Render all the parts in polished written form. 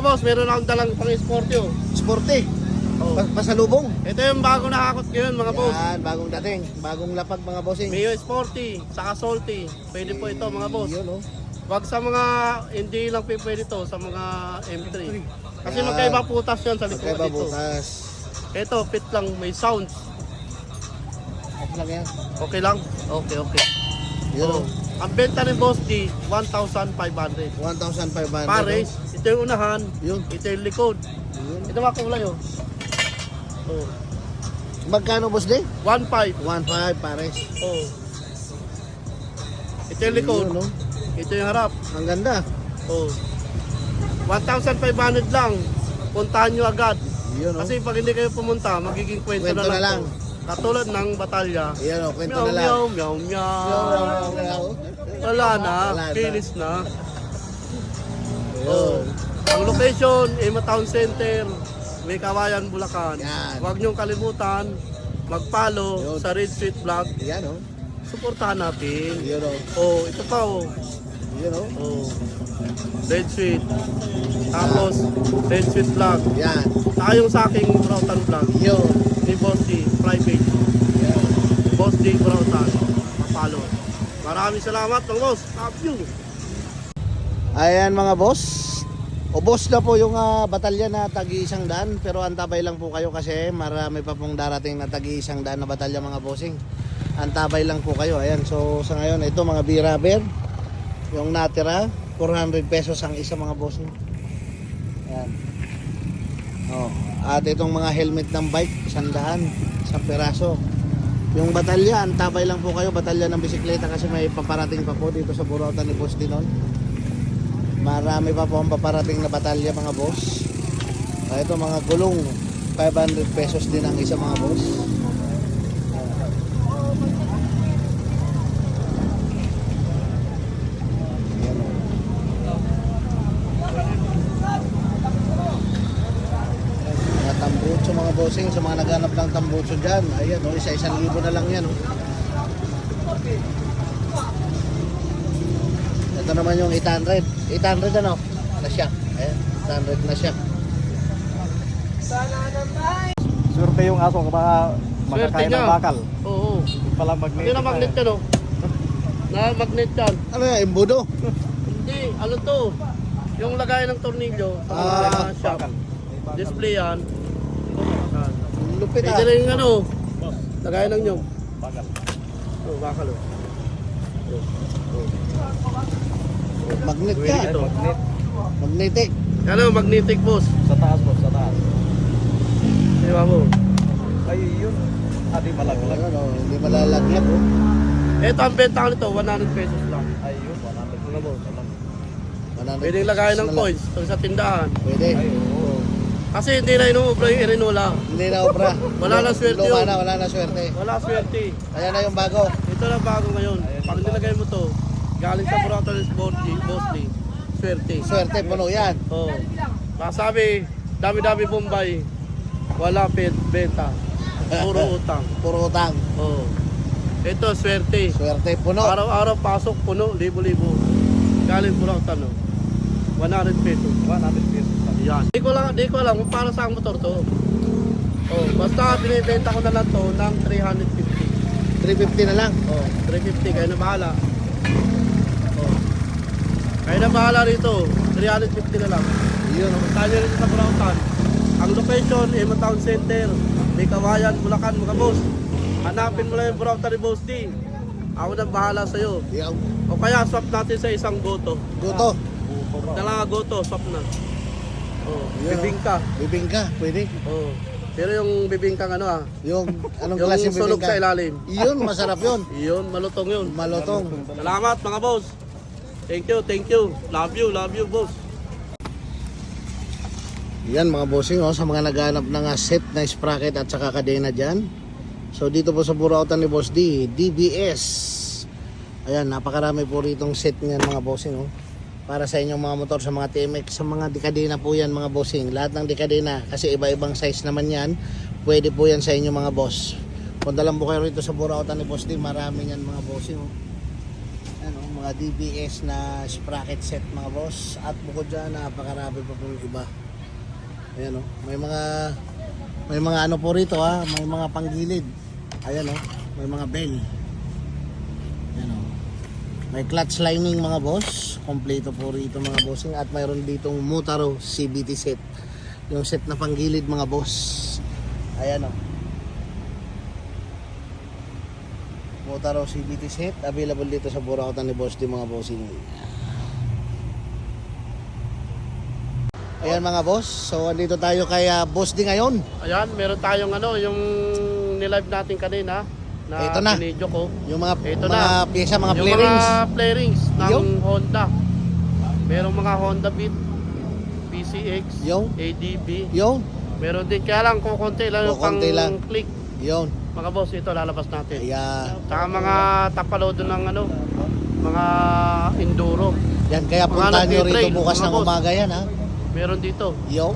boss, meron akong dalang pang sporty oh. Sporty. Oh. Pasalubong. Ito yung bagong nakakot ngayon mga boss. Yan, bagong dating. Bagong lapag mga bossing. Mayo Sporty, saka Salty. Pwede po ito mga boss. Yun, oh. Wag sa mga, hindi lang pwede ito, sa mga M3. Kasi Yan. magkaiba putas yan sa likod Magkaiba dito. butas. Ito, fit lang, may sounds. Okay lang yan. Okay lang? Okay, okay. Yun, Oh. oh. Ang benta ni Boss D, 1,500. 1,500. Pares, ito yung unahan, Yun. ito yung likod. Yun. Ito mga kulay oh. Oh. Magkano boss din? 1,500. 1,500 pares. Oh. Ito yung likod. Yun, oh. Ito yung harap. Ang ganda. Oh. 1,500 lang. Puntahan nyo agad. Yun, oh. Kasi pag hindi kayo pumunta, magiging kwento Kwento na na lang. lang. to. Katulad ng batalya. Yan, oh. Kwento Meow, na lang. meow, meow, meow. Meow. Wala na. Wala na. Finish na. Yun. Oh. Ang location, Ema Town Center, May Kawayan, Bulacan. Yan. Huwag niyong kalimutan, mag-follow Yun. sa Red Street Vlog. Yan, oh. Suportahan natin. Yun, oh. Oh, ito pa oh. Yun, oh. Oh. Red Street. Tapos, Red Street Vlog. Yan. Saka yung sa aking Broughton Vlog. Yun. Ni Boss D, private. Yan. Boss D Broughton. Follow. Maraming salamat mga boss. Love you. Ayan mga boss. Ubos na po yung batalya na tagi-100 pero antabay lang po kayo kasi marami pa pong darating na tagi-100 na batalya mga bossing. Antabay lang po kayo. Ayan, so sa ngayon ito mga B-rubber yung natira 400 pesos ang isa mga bossing. Ayan. Oh, at itong mga helmet ng bike 100 sa peraso. Yung batalya, antabay lang po kayo, batalya ng bisikleta kasi may paparating pa po dito sa Burautan ni Boss Dinon. Marami pa po ang paparating na batalya mga boss. Ito mga gulong 500 pesos din ang isa mga boss. Ayan, oh. Mga tambutso mga bossing, sa mga naghanap ng tambutso dyan, ayan o, isa-1,000 na lang yan o. Ito naman yung 800. 800 ano? Na siya. Ayan, 800 na siya. Swerte yung aso baka makakain niya. ng bakal. Oo. Yung pala magnet. Hindi na magnet yan oh. Na magnet yan. Ano yan? Imbudo? Hindi, ano to? Yung lagay ng tornilyo sa mga shop. Display yan. Lupit ah. Pwede rin yung ano. Lagay ng nyog. Bakal. Oh, bakal oh. Magnet Pwede ka. ito. Magnet. Magnetic. Ano, magnetic boss. Sa taas po, sa taas. Di ba mo? Ay, yun. Adi malaglag. Ano, hindi malalaglag oh. Ito ang benta ko nito, 100 pesos lang. Ay, yun. 100 Ano boss? 100 Pwede pesos lagay ng na lang. coins pag sa tindahan. Pwede. Ay, oo. Kasi hindi na inuubra yung irinula. Hindi na obra. Wala na swerte Luma yun. na, wala na swerte. Wala swerte. Ayan na yung bago. Ito lang bago ngayon. Pag nilagay mo to, galing sa Burautan Bossly, swerte. Swerte, puno yan. Oh. Masabi, dami-dami Bombay. Wala benta. Puro utang. Puro utang. Oh. Ito, swerte. Swerte, puno. Araw-araw pasok, puno, libo-libo. Galing Burautan, no? 100 pesos. 100 pesos lang. Yan. Di ko alam kung para sa motor to. Oh, basta binibenta ko na lang to ng 350. 350 na lang. Oh, 350 kayo na bahala. Oh. Kayo na bahala rito. 350 na lang. Yun oh. Punta nyo rito sa Burautan. Ang location, Ema Town Center, May Kawayan, Bulacan, mga boss. Hanapin mo lang yung Burautan ni Boss D. Ako na bahala sa'yo. Yung O kaya swap natin sa isang goto. guto. Dalawa goto, swap na. Oh, Yun, bibingka. Bibingka, pwede. Oh. Pero yung bibingkang ano ah, Yung anong yung klaseng sulog bibingka? sa ilalim. Yun, masarap yun. Yun, malutong yun. Malutong. Salamat mga boss. Thank you, thank you. Love you boss. Yan mga bossing oh, sa mga naghahanap ng set na sprocket at saka kadena dyan. So dito po sa Burautan ni Boss D, DBS. Ayan, napakarami po ritong set niyan mga bossing oh. Para sa inyong mga motor, sa mga TMX, sa mga dekadena po yan mga bossing. Lahat ng dekadena, kasi iba-ibang size naman yan. Pwede po yan sa inyong mga boss. Punta lang po kayo rito sa Burautan ni Boss D, marami yan mga bossing oh. Ayan oh, mga DBS na sprocket set mga boss. At bukod dyan, napakarami pa pong iba. Ayan o, may mga ano po rito ha, may mga panggilid. Ayan o, may mga bell. Ayan o. May clutch lining mga boss. Kompleto po rito mga bossing. At mayroon ditong Motaro CBT set. Yung set na panggilid mga boss. Ayan o. Motaro CBT set. Available dito sa Burautan ni Boss D mga bossing. Ayan mga boss. So andito tayo kay Boss D ngayon. Ayan, meron tayong ano, yung nilive natin kanina na Ito na. video ko. Yung mga Ito mga pyesa, mga Yung flarings. mga flarings ng Yo. Honda. Merong mga Honda Beat, PCX, Yo. ADB. Yun. Meron din, kaya lang kukunti lang yung pang Kukunti lang. click. Yun. Mga boss, ito lalabas natin. Ayan. Saka mga tapalodo ng ano, mga enduro. Yan, kaya Mga puntahan nyo nagtitrail, rito bukas mga ng boss. umaga yan ha. Meron dito. Yo.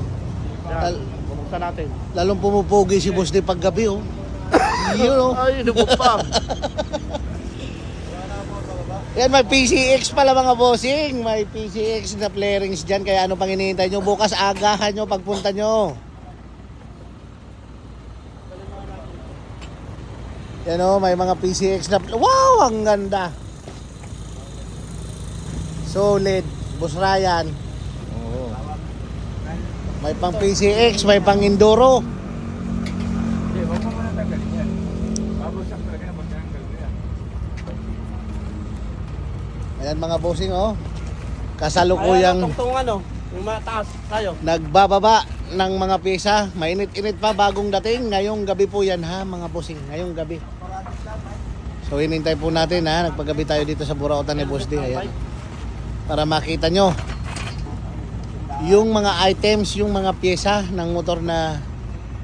Yan, Tal- bubuksan natin. Lalong pumupugi si Boss D paggabi oh. Yun oh. Ay, lubog pa. Yan, may PCX pala mga bossing. May PCX na flarings dyan. Kaya ano pang hinihintay nyo? Bukas agahan nyo pagpunta nyo. Yan o, may mga PCX na... Wow, ang ganda. Solid. Boss Ryan. Oo. May pang PCX, may pang Enduro. Hindi, wag mo muna tanggalin yan. Babagsak talaga na pagkakanggal mo yan. Ayan mga bossing oh. Kasalukuyang Tungtong ano, yung mataas tayo. nagbababa ng mga pyesa. Mainit-init pa bagong dating. Ngayong gabi po yan ha mga bossing. Ngayong gabi. So hinintay po natin ha. Nagpagabi tayo dito sa Burautan ni Boss D. Ayan. Para makita nyo yung mga items, yung mga pyesa ng motor na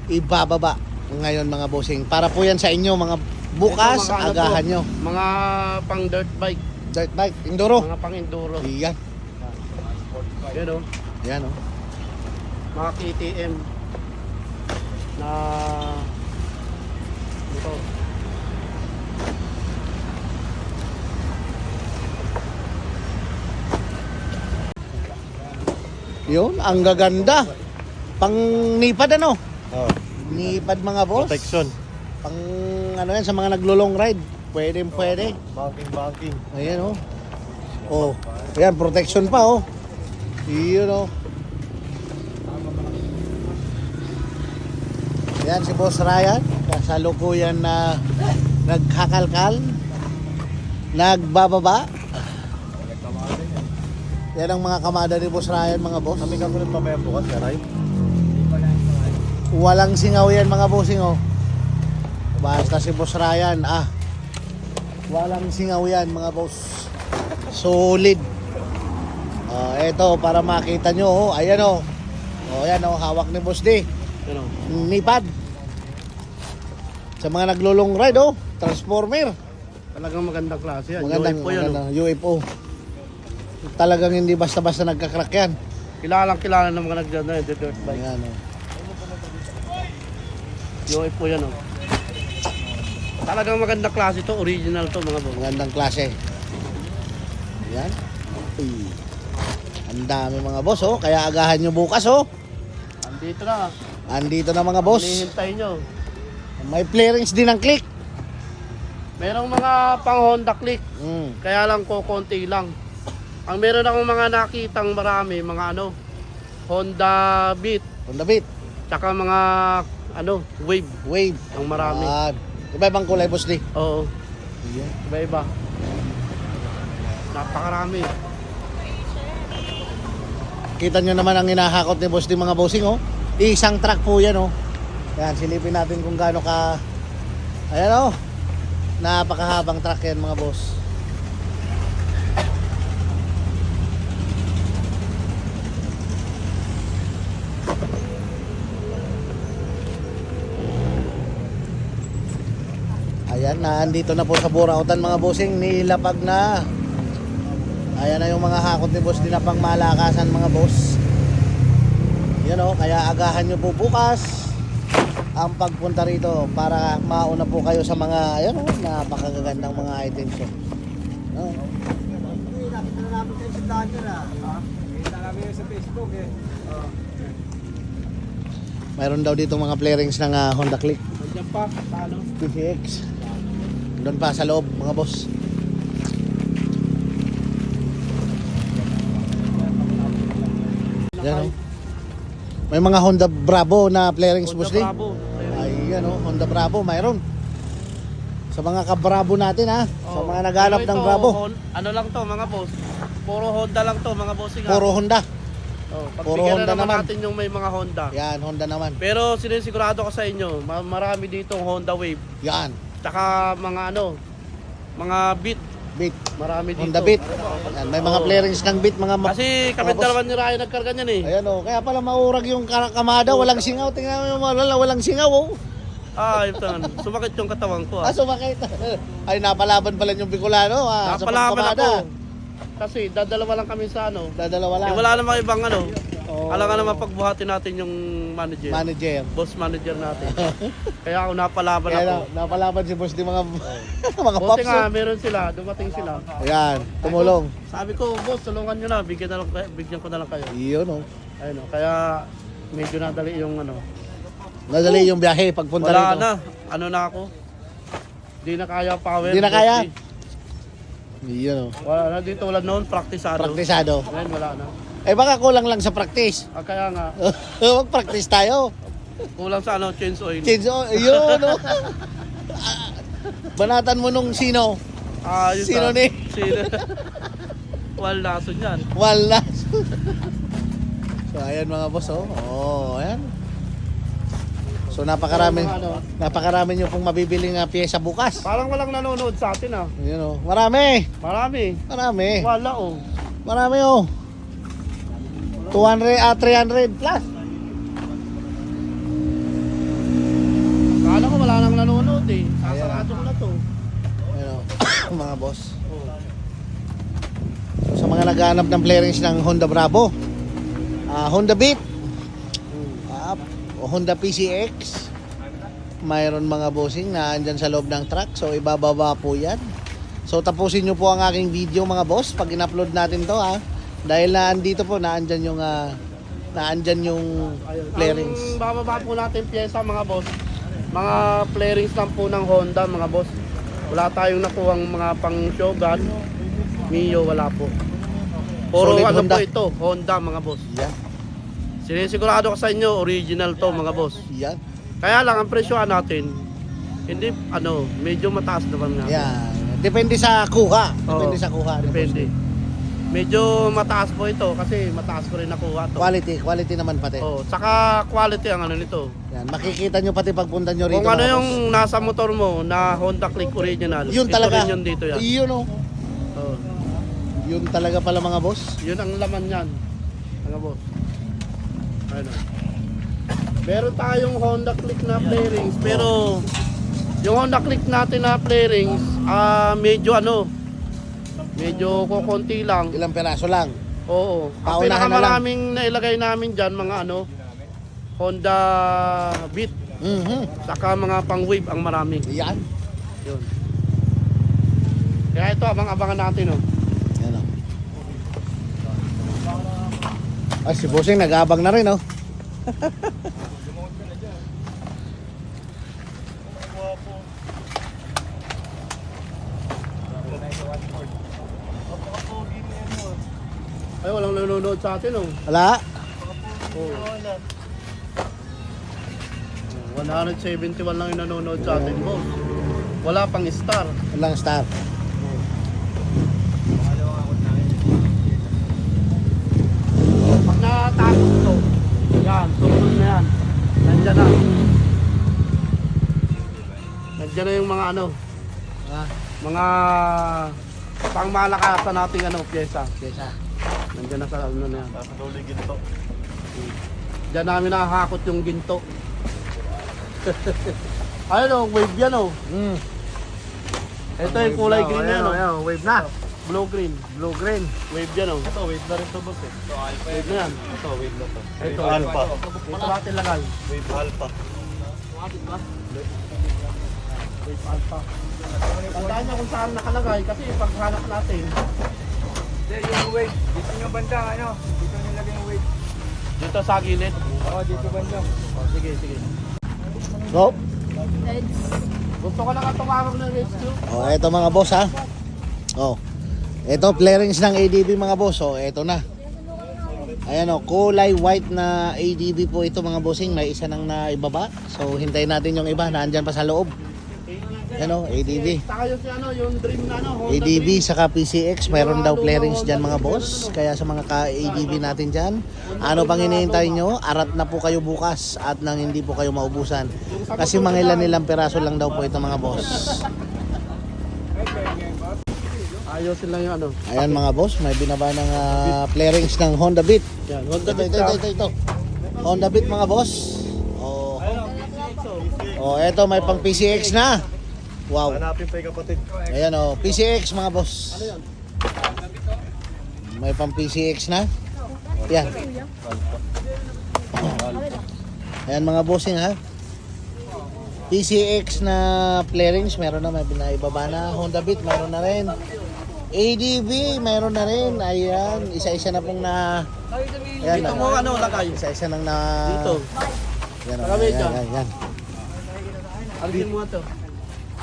ibababa ngayon mga bossing. Para po yan sa inyo mga bukas, Ito, mga ano agahan to, nyo. Mga pang dirt bike, Dirt bike, enduro. mga pang enduro. Yan. Yan o, Yan oh. mga KTM na ito. Yun, ang gaganda. Pang nipad ano? Oo. Nipad mga boss. Protection. Pang ano yan sa mga naglo-long ride. Pwede, pwede. Banking. Ayan oh. Oh, ayan protection pa oh. Yun oh. Ayan si Boss Ryan. Kasalukuyan na nagkakalkal. Nagbababa. Yan ang mga kamada ni Boss Ryan mga boss. Kami ka ulit mamaya bukas, karay. Walang singaw yan mga bossing oh. Basta si Boss Ryan walang singaw yan mga boss. Solid. Eto para makita nyo oh. Ayan oh. Ayan oh, hawak ni Boss D. Yan o. Nipad. Sa mga naglulong ride oh. Transformer. Talagang magandang klase yan. Magandang, UFO yan o. magandang UFO. Talagang hindi basta-basta nagkakrak yan. Kilalang kilala ng mga dirt bike. Ayan oh. UFO yan o. Talagang magandang klase to, original to mga boss. Magandang klase. Ayan. Uy. Ang dami mga boss oh. Kaya agahan nyo bukas oh. Andito na. Andito na mga boss. Hinihintay nyo. May flarings din ang click. Merong mga pang Honda Click. Mm. Kaya lang konti lang. Ang meron akong mga nakitang marami, mga ano, Honda Beat, On the beat. tsaka mga ano, Wave, Wave. ang marami. Iba-ibang kulay boss D. Oo, Yeah. iba-iba. Napakarami. Kita nyo naman ang hinahakot ni boss D mga bossing oh. Isang truck po yan oh. Yan, silipin natin kung gaano ka. Ayan oh. Napakahabang truck yan mga boss. Ayan, naandito na po sa Burautan mga bossing, nilapag na. Ayan na yung mga hakot ni boss din na pang malakasan mga boss. Yan o, kaya agahan nyo po bukas ang pagpunta rito para mauna po kayo sa mga, ayan o, napakagagandang mga items o. Balitaan nyo na. Kita namin yun sa Facebook eh. Mayroon daw dito mga flarings ng Honda Click Nandiyan pa, sa ano? PCX. Doon pa sa loob mga boss. Yan, oh. May mga Honda Bravo na flarings, Honda boss Lee. Bravo. Ayan, oh, Honda Bravo, mayroon. Sa mga ka-Bravo natin ha, sa Oh. mga naghanap Pero ng ito, Bravo. Ano lang to mga boss? Puro Honda lang to mga bossing. Puro Honda. Oh, puro pagbigyan Honda na naman naman. natin yung may mga Honda. Yan, Honda naman. Pero sinisigurado ko sa inyo, marami ditong Honda Wave. Yan, Tsaka mga ano, mga Beat. Beat. Marami dito. Honda Beat. Yan, may mga Oo. flarings ng Beat, mga Kasi kami boss. dalawa ni Ryan nagkarga niyan eh. Ayan oh, kaya pala maurag yung kamada, walang singaw. Tingnan mo yung walang singaw oh. Ito. Sumakit yung katawan ko. Ah, sumakit. Ay, napalaban pala yung Bicolano sa Napalaman pagkamada. ako. Kasi dadalawa lang kami sa ano. Dadalawa lang. Wala namang ibang ano. Oh. Alam nga naman pagbuhatin natin yung manager. Manager. Boss manager natin. Kaya ako napalaban Kaya ako. napalaban si boss di mga mga Buti pops. nga, meron sila. Dumating sila. Ayan, tumulong. Sabi ko, boss, tulungan nyo na. Bigyan ko na lang kayo. Iyon oh. Ayun o. Kaya medyo nadali yung ano. Nadali yung biyahe pagpunta Wala rito. na. Ano na ako. Di na kaya power. Di na boss, kaya? di. Iyon oh. Wala na dito. Wala noon. Praktisado. Praktisado. Ngayon wala na. Eh baka kulang lang sa practice. Kaya nga, Mag-practice tayo. kulang sa ano, change oil. Change oh, yun oh. Banatan mo nung sino? Yun Sino sa- ni? Sino? Wala lason yan. Walnas. So ayan mga boss oh. Oh, ayan. So napakarami Ano, napakarami niyo pong mabibiling pyesa bukas. parang walang nanonood sa atin ah. Ayun oh. Marami. Marami. Marami. Wala oh. Marami oh. 200 300 plus. Kala ko wala nang nanonood eh. Sasarado ko na to. Ayun oh. Mga boss. So, sa mga naghahanap ng flarings ng Honda Bravo, Honda Beat, o Honda PCX, mayroon mga bossing na andyan sa loob ng truck. So ibababa po yan. So tapusin nyo po ang aking video mga boss pag in-upload natin to ha. Dahil naandito po, naandyan yung flarings. Ang bababa po natin pyesa mga boss. Mga flarings lang po ng Honda mga boss. Wala tayong nakuhang mga pang Shogun. Mio wala po. Puro Solid ano Honda. po ito, Honda mga boss. Yan. Sinisigurado ko sa inyo, original to mga boss. Yan. Kaya lang ang presyohan natin, hindi ano, medyo mataas naman nga. Yan. Depende sa kuha. Depende Oo, sa kuha. Depende. Medyo mataas po ito kasi mataas ko rin nakuha to. Quality naman pati. Oh, saka quality ang ano nito. Yan. Makikita nyo pati pagpunta nyo rito. Kung ano mga yung boss. nasa motor mo na Honda Click original, Yun ito talaga. rin yun dito yan. Yun oh. Oh, Yun talaga pala mga boss. yun ang laman yan. Mga boss. Ano. Meron tayong Honda Click na flarings pero yung Honda Click natin na flarings, medyo ano, medyo kukunti lang. Ilang peraso lang. Oo. Ang Paunahan na pinakamaraming nailagay namin dyan, mga ano, Honda Beat, saka mga pang wave ang marami. Yan. Yun. Kaya ito, abang-abangan natin, oh. Yan oh. Ay, si Bossing nag-aabang na rin oh. Ay, walang nanonood sa atin, oh. Wala? Oh. 171 lang yung nanonood sa atin, boss. Wala pang star. Walang star. Pag natakot to, yan, sumunod na yan. Nandiyan na. Nandiyan na yung mga ano, mga pangmalakasan nating ano, pyesa. Kesa. Nandiyan na sa ano na yan. Sa duli ginto. Diyan namin nakakakot yung ginto. Ayun o, wave yan o. Ito yung kulay green na yan o. Wave na. Blue green. Blue green. Wave yan o. Ito, wave na rin to boss eh. Wave na yan. Ito, wave na to. Ito. Alpha. Ito natin lagay. Wave alpha. Wave alpha. Tandaan niya kung saan nakalagay kasi pag hanap natin, Hindi, yung weight. Dito yung banda, ano? Dito nilagay yung weight. Dito sa gilid. Oo, dito banda. Oh, sige, sige. Go. Gusto ko lang tumawag ng rescue. Oh, eto mga boss ha. Oh. Ito flarings ng ADB mga boss. Oh, eto na. Ayan oh, kulay white na ADB po ito mga bossing. May isa nang naibaba. So hintayin natin yung iba, naandyan pa sa loob. Ayan oh, ADB. Saka yung, yung dream na Honda ADB Dream. saka PCX, mayroon daw flarings dyan mga boss. Kaya sa mga ka-ADB natin dyan, ano pang hinihintay nyo? Arat na po kayo bukas at nang hindi po kayo maubusan. Kasi mga ilan-ilang peraso lang daw po ito mga boss. Ayusin lang yung ano. Ayan mga boss, may binaba ng flarings ng Honda Beat. Yan, Honda Ito, Beat. ito. Honda Beat mga boss. Oh. Oh, eto may pang PCX na. Wow. Hanapin pa yung kapatid ko. Ayan oh, PCX mga boss. May pang PCX na. Yan. Ayan mga bossing ha. PCX na flarings, meron na, may binaibaba na. Honda Beat, meron na rin. ADB, meron na rin. Ayan, isa-isa na pong na... Ayan, Dito mo ano lagay. isa-isa nang na... Dito. Yan, oh, Maraming yan, dyan. yan, yan. Alisin mo ito.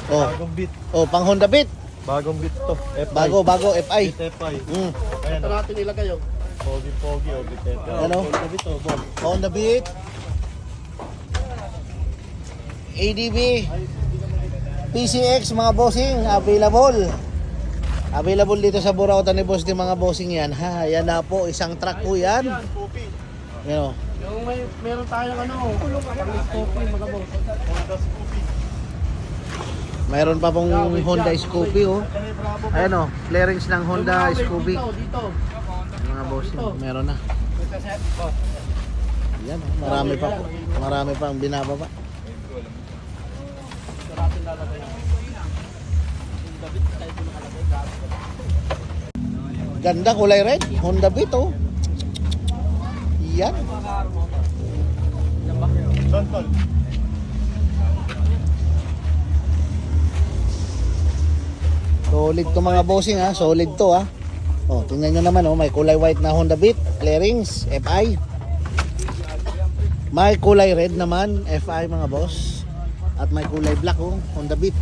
Oh, Bagong beat. oh, pang Honda Beat. Bagong beat to. FI. Bago, FI. Beat FI. Mm. Ayan Ito o. natin ilagay yun. Pogi-pogi o beat FI. Ano? Honda Beat oh, ball. Honda Beat. ADB. PCX mga bossing, available. Available dito sa Burautan ni Boss di mga bossing yan. Ha, yan na po, isang truck po yan. Yan, Poopy. Yan o. Yung meron tayong ano, pang-Poopy mga boss. Honda Scoopy. Mayroon pa pong Honda Scoopy oh. Ayan o, flarings ng Honda Yung mga Scoopy. Dito. Mga bossing, meron na. Yan, oh, marami pa po. Marami pa ang binababa. Ito natin lalagay. Honda Beat, tayo ito nakalagay. Ganda, kulay red. Honda Beat oh. Yan. John Paul. Solid to mga bossing ha. Solid to ha. Oh, tingnan nyo naman oh. May kulay white na Honda Beat. Flarings, FI. May kulay red naman. FI mga boss. At may kulay black oh. Honda Beat.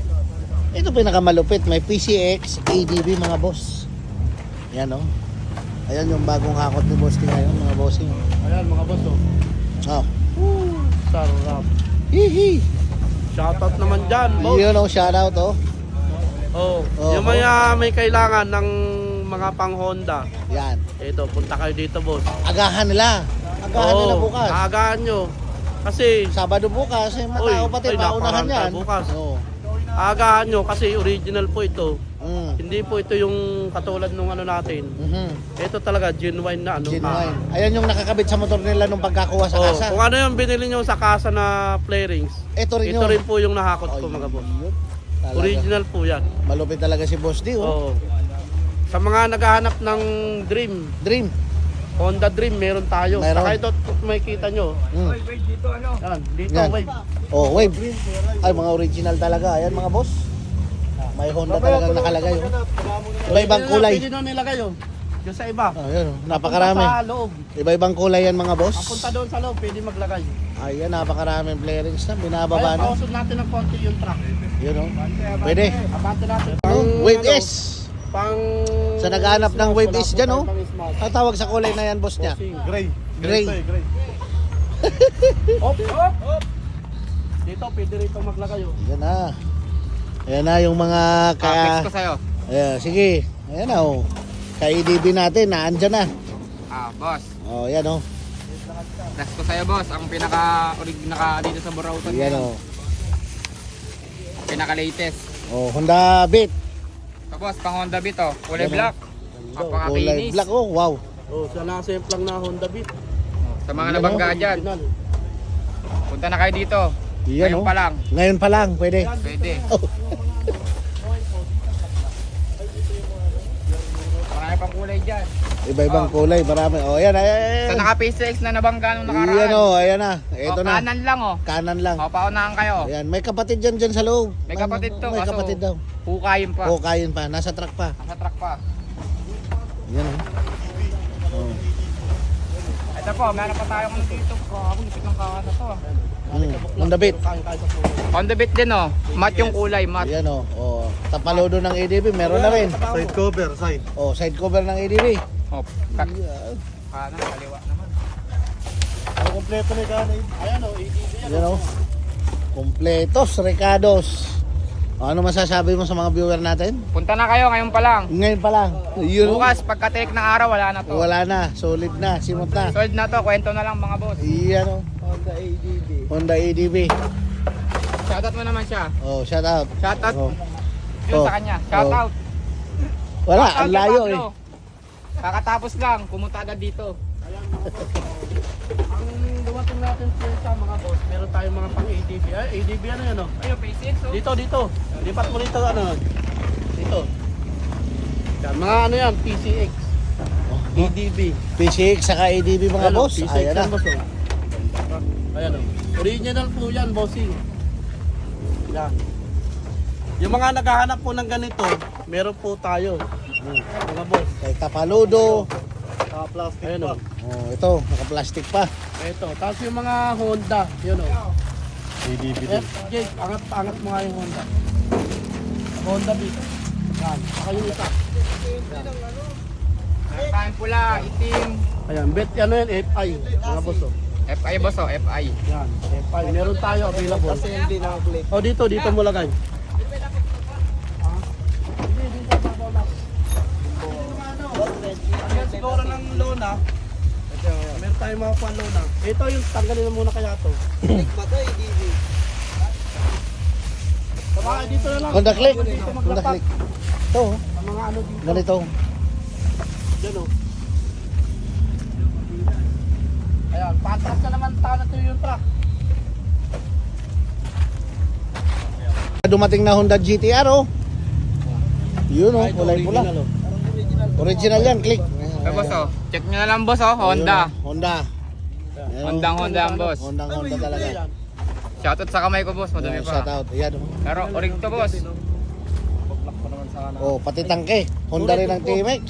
Ito pinakamalupit. May PCX, ADB mga boss. Yan oh. Ayan yung bagong hakot ni Boss ngayon mga bossing. Ayan mga boss oh. Oh. Sarap. Hihi. Shoutout naman dyan, boss. Yun oh. Shout out oh. Oh, Oh, yung mga may kailangan ng mga pang Honda. Yan. Ito, punta kayo dito, boss. Agahan nila. Agahan nila bukas. Agahan nyo. Kasi, Sabado bukas, eh, Uy, matao pati, uy, paunahan napakaranta yan. bukas. Oo. agahan nyo kasi original po ito. Mm. Hindi po ito yung katulad nung ano natin. Mhm. Ito talaga, genuine na ano. Genuine. Ayan yung nakakabit sa motor nila nung pagkakuha sa Oh, kasa. kung ano yung binili nyo sa kasa na flarings, Ito rin ito yun. rin po yung nahakot ko Ay, mga boss. yun. Talaga. Original po yan. Malupit talaga si Boss D, oh. Oo. Sa mga naghahanap ng Dream, Dream. Honda Dream, meron tayo. Meron. Saka ito, may kita nyo. Mm. Oy, wait, dito ano? Yan, dito, Yan. wave. Oh, wave. Ay, mga original talaga. Ayan mga boss. May Honda talagang nakalagay, oh. Iba-ibang kulay. Pwede na nilagay yun. Yung sa iba. Oh, yun, oh. Napakarami. Punta sa loob. Iba-ibang kulay yan mga boss. Ang punta doon sa loob, pwede maglagay. Ayan, napakaraming flarings na. Binababa Kaya na. pausod natin ng konti yung truck. Yun, oh. Pwede. Abante natin. Oh, Wave ano, S. Pang... Sa naghahanap ng Wave Wala S po dyan, tayong oh. pang smart. Ang tawag sa kulay na yan, boss niya. Bossing. Gray. Gray. to, gray. Hop, hop, hop. Dito, pwede rito maglagay. Oh. Yan na. Ayan na yung mga Fix ko sa'yo. Ayan, sige. Ayan na, oh. Ka-EDB natin, naandyan na. Boss. Oh, yan, oh. Flex ko sa'yo, boss. Ang pinaka dito sa Burautan. Yan, oh. Pinaka-latest. Oh, Honda Beat. So, boss, pang Honda Beat, oh. Kulay Yan, black. Kulay Napakakinis. black, oh. Wow. Oh, sa nakasemplang na Honda Beat. Sa mga Yan, nabangga Original. dyan. Punta na kayo dito. Yan, Ngayon oh. pa lang. Ngayon pa lang, pwede. Pwede. Oh. Marami pang kulay dyan. Iba-ibang kulay, marami. Oh, yan, ayan. So, naka-PCX na nabangga nung nakaraan. Yan, oh. Ayan na. Ito na. Kanan lang, oh. Kanan lang. O, paunahan kayo. Ayan, may kapatid dyan sa loob. May kapatid to, May kaso- kapatid daw. Hukayin pa. Oh, kayin pa. Nasa truck pa. Nasa truck pa. Yan oh. Ito po, meron pa tayong dito. Ako, lipit ng kawan na to. Honda Beat. Kaya sa puno. Honda Beat din oh. Matte yung kulay, matte. Yan oh. Oh. Tapaludo ng ADB, meron na rin. Side cover, side. Oh, side cover ng ADB. Oh, kanan, kaliwa naman. Ano kompleto na ganay? Ayan o, ADB yan. Yan oh. Kompletos, Ricados. Ano masasabi mo sa mga viewer natin? Punta na kayo ngayon pa lang. Ngayon pa lang. Yun. Bukas, pagka-take ng araw, wala na to. Wala na, solid na, simot na. Sold na to, kwento na lang mga boss. Yan oh. Honda ADB. Shoutout mo naman siya. Oh, shout out. Shoutout Oh. yun Oh. sa kanya. Shoutout. Wala, Shoutout ang kay layo Pablo. eh. Kakatapos lang, pumunta agad dito. Ang dumating natin sa mga boss, meron tayong mga pang ADB. Ay, ADB ano yan o? Ayun, basic. So, Dito. Lipat mo dito ano. Dito. Yan, mga ano yan, PCX. ADB. PCX saka ADB mga Ayan o, boss. PCX Ayan na. yan boss o. Ayan o. Original po yan, bossing. Yan. Yung mga naghahanap po ng ganito, meron po tayo. Mga boss. Kay Tapaludo. Plastic Ayan o. Oh, ito, naka-plastic pa. Ito. Tapos yung mga Honda, yun o. ADB din. Jake, angat mo nga yung Honda. Honda Beat. Yan. Saka yung isa. meron tayong pula, itim. Ayan, bet ano yan, FI. Mga boss o. FI boss oh, FI. Yan, FI. Meron tayo available. Kasi hindi na-click. O dito mo lagay. Hindi, dito babaw lang. Ayan, siguro ng lona. Meron tayong mga pan lona. Ito yung tanggalin na muna kaya to. Click ba to, ADB? Sabaka dito na lang. Honda Click. Dito Honda maglapak. Click. Ito, oh. Ang mga ano dito. Ganito. Yan o. Ayan, patras na naman tayo na yung truck. Dumating na Honda GTR oh. Yun oh, kulay pula. Original yan, Click. Eh boss oh, check nyo na lang boss oh, Honda. Ayun, oh, Honda. Ayun, oh. Honda ang boss. Honda talaga. Shoutout sa kamay ko boss, madumi Shout pa. out. Ayan oh. Pero orig to boss. Oh, pati tangke. Honda rin ang TMX.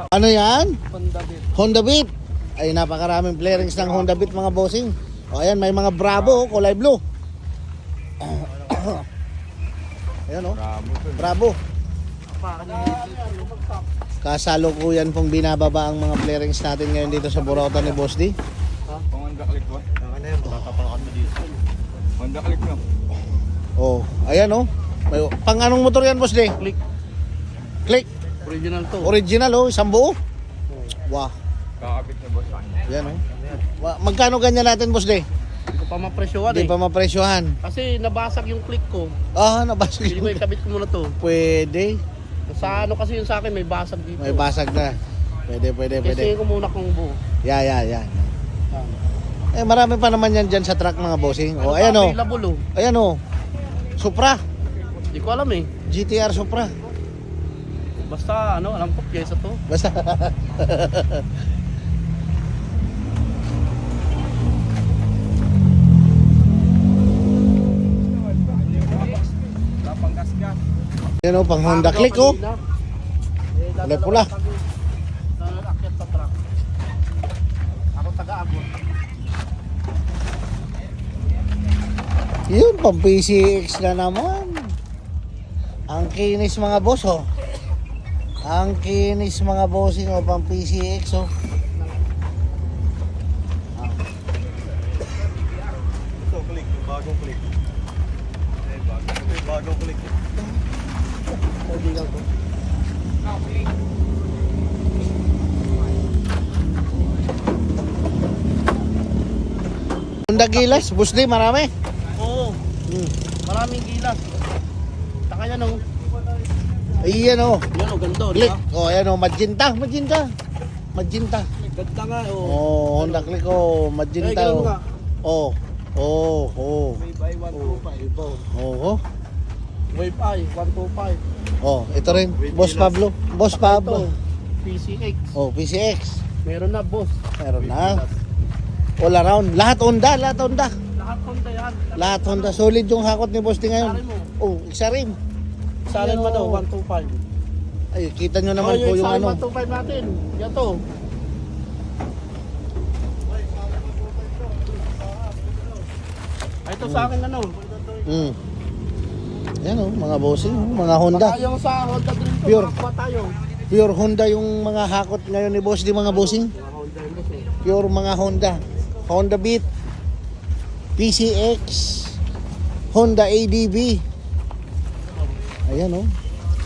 Ano yan? Honda Beat. Ay, napakaraming flarings ng Honda Beat mga bossing. O ayan, may mga Bravo, kulay blue. Ayan o, Bravo. Kasalukuyan pong binababa ang mga flarings natin ngayon dito sa Burautan ni Boss D. Kung Honda Click ba? Honda Click no? Oh, ayan o. May, pang anong motor yan, Boss D? Click. Click. Original to. Original oh, isang buo. Wow. Kakapit na boss. Yan oh. Magkano ganyan natin, Boss D? Hindi ko pa mapresyohan Hindi eh. pa mapresyohan. Kasi nabasag yung click ko. Ah, nabasag Hindi ko yun. ikabit ko muna to. Pwede. Sa ano kasi yung sa akin may basag dito. May basag na. Pwede. Kasi ko muna kung buo. Yeah. Yan. Eh, marami pa naman yan dyan sa truck mga bossing. Ano Oh, pa ayan oh. available oh. Ayan oh. Supra. Hindi ko alam eh. GTR Supra. Basta ano, alam ko pyesa to. Basta. Lapang gas-gas. Ayan oh, pang Honda Click oh. Kulay pula. Nanakyat sa truck. Ako taga-abot. Yun, pang PCX na naman. Ang kinis mga boss oh. Ang kinis mga bossing oh, pang PCX oh. Ito, click. Yung bagong click. Bagong click. Kaibigan ko. Honda Gilas, Boss D, marami. Oo. Maraming gilas. Taka yan oh. Ayan oh. Yan oh, ganda oh. Click. Diba? Oh, ayan oh, magenta. Magenta. Ganda nga oh. Oh, Honda Click oh, magenta ganun oh. nga. Oh. May buy 125. Oh. Wave I, 125. Oh, ito rin. Boss Pablo. Boss Pablo. PCX. Oh, PCX. Meron na boss. Meron na. All around. Lahat Honda. Lahat Honda yan. Lahat Honda. Solid yung hakot ni Boss D ngayon. Sarin mo. Oh, isa rin. Salin mo daw, 125. Ay, kita nyo naman po yung ano. 125 natin. Yan to. Ay, ito sa akin ano. Mm. Yan o, mga bossing, mga Honda. Baka yung sa Honda Dream to, Pure. makakuha tayo. Pure Honda yung mga hakot ngayon ni boss, di mga bossing. Mga Honda yung boss eh. Pure mga Honda. Honda Beat, PCX, Honda ADV. Ayan o.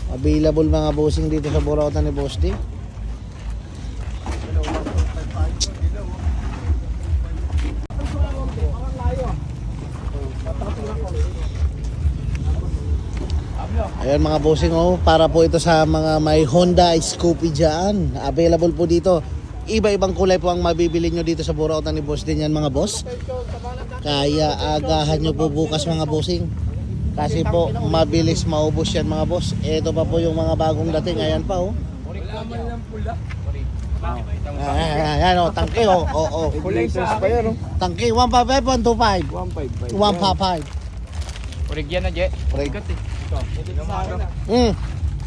Available mga bossing dito sa Burautan ni Boss D. Ayan mga bossing oh, para po ito sa mga may Honda Scoopy dyan. Available po dito. Iba-ibang kulay po ang mabibili nyo dito sa Burautan ni Boss din yan mga boss. Kaya agahan nyo po bukas mga bossing. Kasi po mabilis maubos yan mga boss. Ito pa po yung mga bagong dating. Ayan pa oh. Wala man lang pula. Ayan oh, tangke oh. Oh, oh. Kulay sa akin. Tangke 155, 125. 155. Origyan na, Je. Right. Kat eh. 155,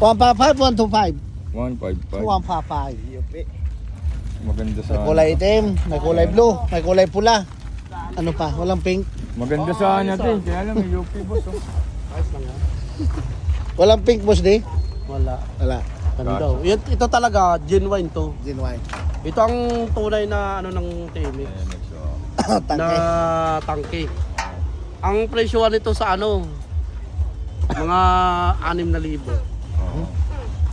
125. 155. 155. Maganda sa May kulay itim, may kulay blue, may kulay pula. Ano pa? Walang pink. Maganda sa natin. Kaya alam, may UP boss. Oh. Ayos lang yan. Walang pink boss di? Wala. Wala. Ganda. Ito talaga, genuine to. Genuine. Ito ang tunay na ano ng TMX. Na Tangke. tangke. Ang presyohan nito sa ano, mga 6,000.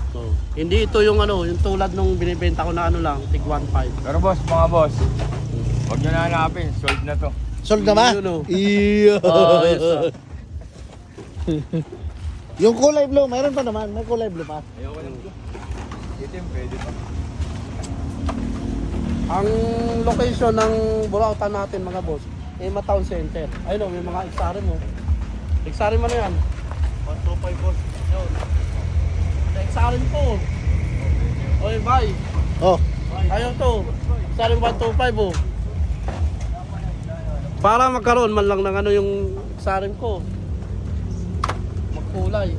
So, hindi ito yung ano, yung tulad nung binibenta ko na ano lang, tig 1.5. Pero boss, mga boss, huwag nyo na hanapin. Sold na to. Sold na ba? Yun, oh. Iyo. Yes, sir. Yung kulay blue, mayroon pa naman. May kulay blue pa. Ayoko lang to. Itim, pwede pa. Ang location ng Burautan natin mga boss, Ema Town Center. Ayun o, may mga XRM mo. XRM ano yan? 125 boss. Yun. Sa XRM po. Oy, bye. Oh, Ayaw to. XRM 125 oh. Para magkaroon man lang ng ano yung XRM ko. Magkulay.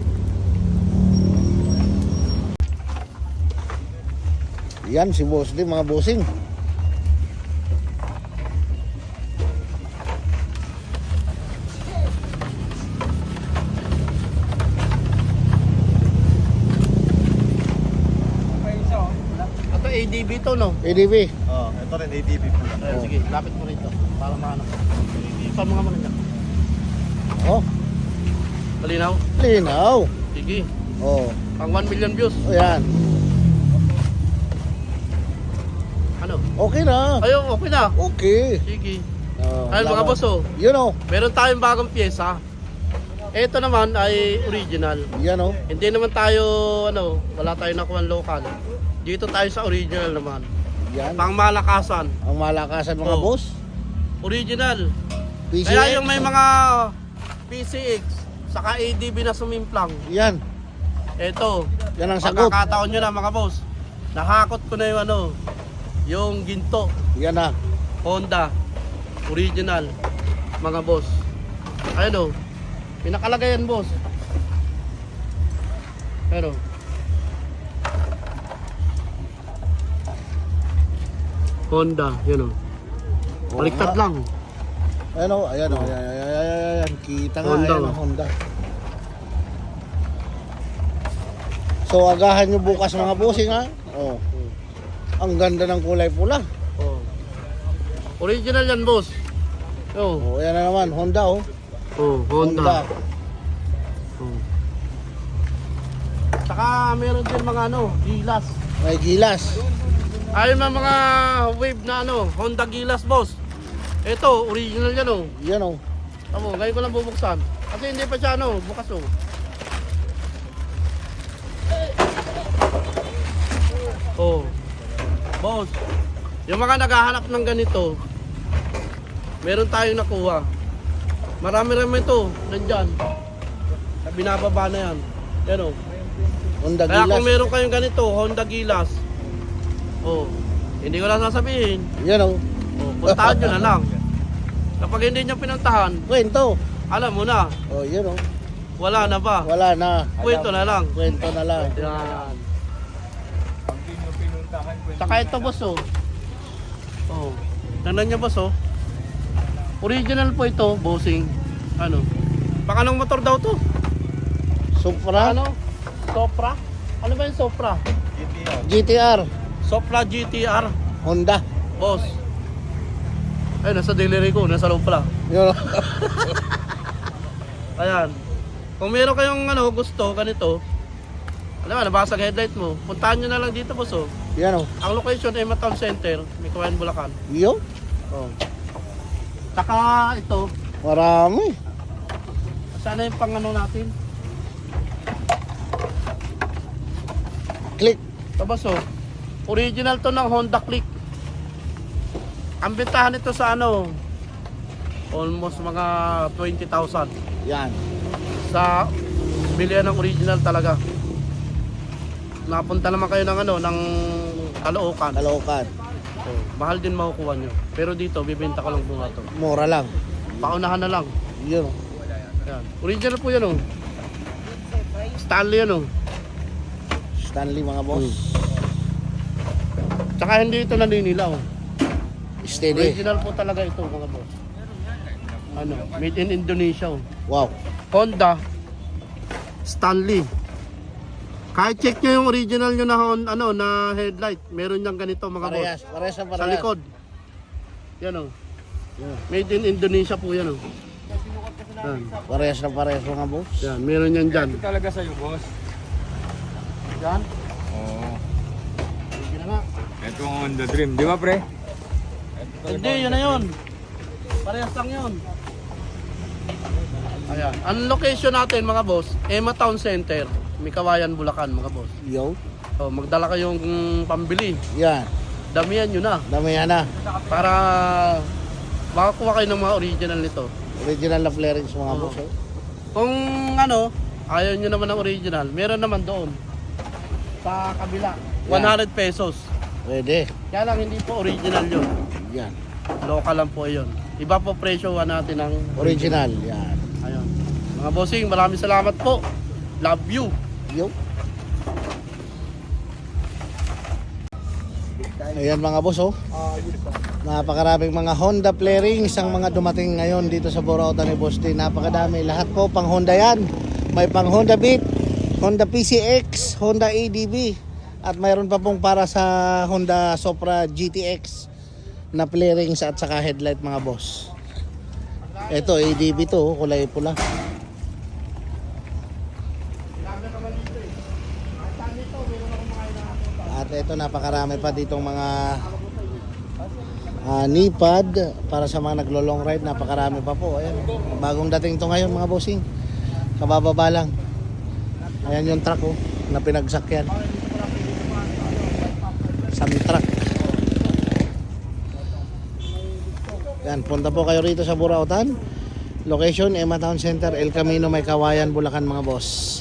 yan si boss di mga bossing. Ito ADB to no? ADV. Oh, ito rin ATV po. Ayun, sige, lapit mo rito. Para mahanap. Saan mga mga Oh, Malinaw? linaw. Sige. Oh, Pang 1 million views. oh yan. Ano? Okay na. Ayun, okay na. Okay. Sige. Oh, Ayun mga laban. boss oh. You know, Meron tayong bagong pyesa. Ito naman ay original. yan oh. Hindi naman tayo, ano, wala tayong nakuha local. Dito tayo sa original naman. Yan. Pang malakasan. Ang malakasan mga Oh. boss. Original. PCX. Kaya yung may mga PCX, saka ADB na sumimplang. Yan. Ito, Yan ang sagot. pagkakataon nyo na mga boss. Nakakot ko na yung ano, yung ginto, Yan na. Honda, original, mga boss. Ayun o, pinakalagayan boss. Pero, Honda, yun o. Baliktad lang. Ayan o, ayan o, ayan. Kita nga, Honda, ayan o, oh. Honda. So, agahan nyo bukas mga bossing ha. Oh. Ang ganda ng kulay pula. Oh. Original yan boss. Oh, Oh, ayan na naman, Honda oh. oh Honda. Oh. Saka meron din mga ano, gilas. May gilas. Ayun mga wave na ano, Honda Gilas boss. Ito, original yan oh. Yan oh. Tamo, ngayon ko lang bubuksan. Kasi hindi pa siya ano, bukas oh. Oh. Boss, yung mga naghahanap ng ganito, meron tayong nakuha. Marami-rami ito, nandyan. Binababa na yan. Yan oh. Honda Kaya gilas. kung meron kayong ganito, Honda Gilas, oh, hindi ko na sasabihin. Yan oh. Oh, puntahan nyo na lang. Kapag hindi nyo pinuntahan, Kwento. alam mo na, Oh, yan oh. wala na ba? Wala na. Kwento na lang. Kwento na lang. Yan. Saka ito boss oh. Oh. Tingnan niyo boss oh. Original po ito, bossing. Ano? Baka anong motor daw to? Supra, Ano? Sopra? Ano ba yung Sopra? GTR, Sopra GTR, Honda. boss. Ay, nasa delivery ko, nasa loob pala. Yun. Ayan. Kung meron kayong gusto, ganito. Alam mo, nabasag headlight mo. Puntahan nyo na lang dito, boss oh. Yan o. Ang location ay Town Center, may Kawayan, Bulacan. Yo, Oh. Saka ito, marami. sana yung pang natin. Click. Ito boss oh. Original to ng Honda Click. Ang bentahan nito sa almost mga 20,000. Yan. Sa bilihan ng original talaga. Napunta naman kayo ng ng Caloocan. Caloocan. So, mahal din makukuha nyo. Pero dito, bibenta ko lang po nga to. Mura lang. Paunahan na lang. Yun o. Yan. Original po yan oh. Stanley yan oh. Stanley mga boss. Tsaka hindi ito naninilaw. Steady. Original po talaga ito mga boss. Made in Indonesia oh. Wow. Honda Stanley. Kahit check nyo yung original nyo na na headlight, meron niyang ganito mga Parehas. boss. Parehas na parehas. Sa likod. Yan oh. Yan. Made in Indonesia po yan oh. Yan. Parehas na parehas mga boss. Yan, meron yan dyan. Ito talaga sa'yo, boss. Yan. Oo. Sige na nga. Ito ang Honda Dream. Di ba, pre? Hindi, yun na yun. Parehas lang yun. Ayan. Ang location natin mga boss, Town Center, may Kawayan, Bulacan mga boss. Yo. So, magdala kayong pambili. Yan. Damihan nyo na. Damihan na. Para makakuha kayo ng mga original nito. Original na flarings mga Oo. boss. Oh. Kung ayaw nyo naman ng original, meron naman doon. Sa kabila, 100 pesos. Pwede. Kaya lang hindi po original yun. Yan. Local lang po yun. Iba po presyo natin ng Original. Yan. Ayun. Mga bossing, maraming salamat po. Love you. Yo. Ayan mga boss oh. Napakaraming mga Honda Flarings ang mga dumating ngayon dito sa Borauta ni Boss D. Napakadami. Lahat po pang Honda yan. May pang Honda Beat, Honda PCX, Honda ADB. At mayroon pa pong para sa Honda Sopra GTX na flarings at saka headlight mga boss. Ito ADB to, oh, kulay pula. At ito napakarami pa ditong mga knee pad para sa mga naglo-long ride. Napakarami pa po. Ayan. Bagong dating to ngayon mga bossing. Kabababa lang. Ayan yung truck oh, na pinagsakyan. Sand truck. Yan, punta po kayo rito sa Burautan. Location, Town Center, El Camino, may Kawayan, Bulacan mga boss.